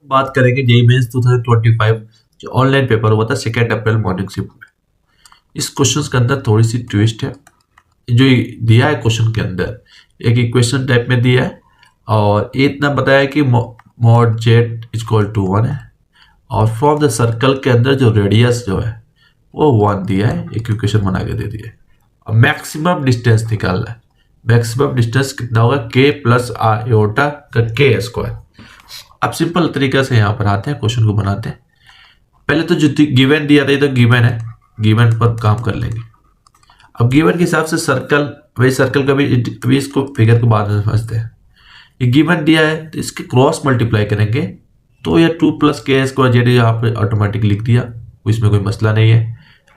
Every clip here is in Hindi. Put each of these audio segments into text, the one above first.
बात करेंगे जेईई मेंस 2025 जो ऑनलाइन पेपर हुआ था 2 अप्रैल मॉर्निंग शिफ्ट में। इस क्वेश्चन के अंदर थोड़ी सी ट्विस्ट है। जो दिया है क्वेश्चन के अंदर एक इक्वेशन टाइप में दिया है और ये इतना बताया कि मॉड जेड इक्वल टू 1 है और फ्रॉम द सर्कल के अंदर जो रेडियस जो है वो 1 दिया है, एक इक्वेशन बना के दे दिया है। अब मैक्सिमम डिस्टेंस निकालना है। मैक्सिमम डिस्टेंस कितना होगा k प्लस आयोटा का k स्क्वायर। अब सिंपल तरीके से यहाँ पर आते हैं, क्वेश्चन को बनाते हैं। पहले तो जो गिवन दिया था ये तो गिवन है, गिवन पर काम कर लेंगे। अब गिवन के हिसाब से सर्कल, वही सर्कल का भी अभी इसको फिगर के बाद में समझते हैं। ये गिवन दिया है तो इसके क्रॉस मल्टीप्लाई करेंगे तो ये 2 प्लस के स्क्वायर जेड यहाँ पे ऑटोमेटिक लिख दिया, इसमें कोई मसला नहीं है।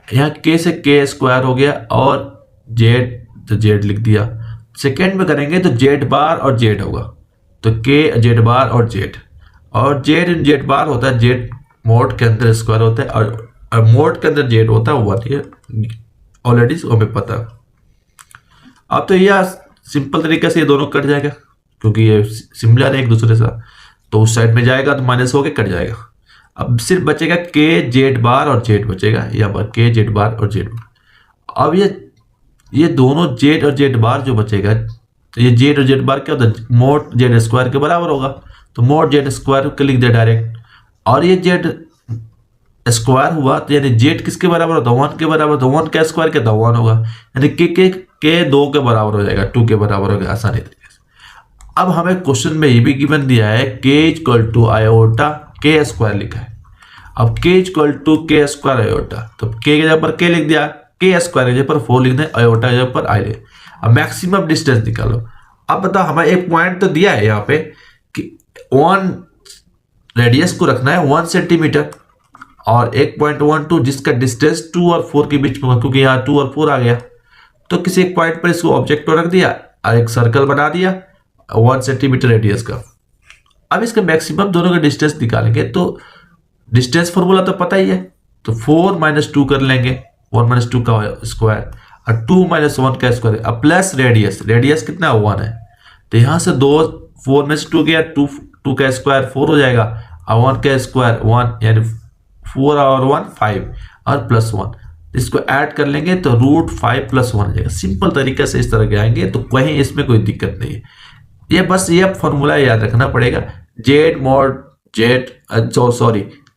यहाँ k से k स्क्वायर हो गया और जेड तो जेड लिख दिया। सेकेंड में करेंगे तो जेड बार और जेड होगा तो k जेड बार और जेड बार होता है जेड मोड के अंदर स्क्वायर होता है और मोड के अंदर जेड होता है 1, ये ऑलरेडी हमें पता है। अब तो यह सिंपल तरीके से ये दोनों कट जाएगा क्योंकि ये सिमिलर है एक दूसरे से, तो उस साइड में जाएगा तो माइनस होके कट जाएगा। अब सिर्फ बचेगा k जेड बार और जेड बचेगा, यहाँ पर k जेड बार और जेड। अब ये दोनों जेड और जेड बार जो बचेगा तो ये जेड और जेड बार क्या होता है, मोड जेड स्क्वायर के बराबर होगा, तो मोड जेड स्क्वायर को लिख दिया डायरेक्ट। और ये जेड स्क्वायर हुआ तो यानी जेड किसके बराबर होता है, 1 के बराबर, तो 1 का स्क्वायर क्या था 1 होगा, यानी के 2 के बराबर हो जाएगा, 2 के बराबर हो गया आसानी तरीके से। अब हमें क्वेश्चन में ये भी गिवन दिया है k इक्वल टू आयोटा के स्क्वायर लिखा है। अब k इक्वल टू के स्क्वायर आयोटा, तो k के जगह पर k लिख दिया, के स्क्वायर के जगह पर 4 लिख दें, आयोटा के जगह पर आई ले। अब मैक्सिमम डिस्टेंस निकालो। अब बताओ हमें एक पॉइंट तो दिया है यहाँ पे कि 1 रेडियस को रखना है 1 सेंटीमीटर और 1.12 जिसका डिस्टेंस 2 और 4 के बीच में होगा, क्योंकि यहाँ 2 और 4 आ गया। तो किसी एक पॉइंट पर इसको ऑब्जेक्ट को रख दिया और एक सर्कल बना दिया 1 सेंटीमीटर रेडियस का। अब इसका मैक्सिमम दोनों का डिस्टेंस निकालेंगे तो डिस्टेंस फॉर्मूला तो पता ही है, तो 4 माइनस 2 कर लेंगे, 1 माइनस 2 का स्क्वायर और 2 माइनस 1 का स्क्वायर। अब प्लस रेडियस कितना 1 है, तो यहाँ से 4 में से 2 गया, 2 का स्क्वायर 4 हो जाएगा और 1 का स्क्वायर 1, यानी 4 और 1 5 और प्लस 1, इसको ऐड कर लेंगे तो √5 प्लस 1 हो जाएगा। सिंपल तरीके से इस तरह के आएंगे तो कहीं इसमें कोई दिक्कत नहीं है। ये बस ये फॉर्मूला याद रखना पड़ेगा, जेड मोड जेड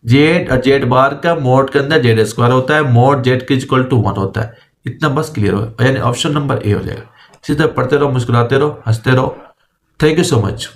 जेड और जेड बार का मोड के अंदर जेड स्क्वायर होता है, मोड जेड के इक्वल टू 1 होता है। इतना बस क्लियर हो, यानी ऑप्शन नंबर ए हो जाएगा। इसी तरह पढ़ते रहो, मुस्कुराते रहो, हंसते रहो। Thank you so much.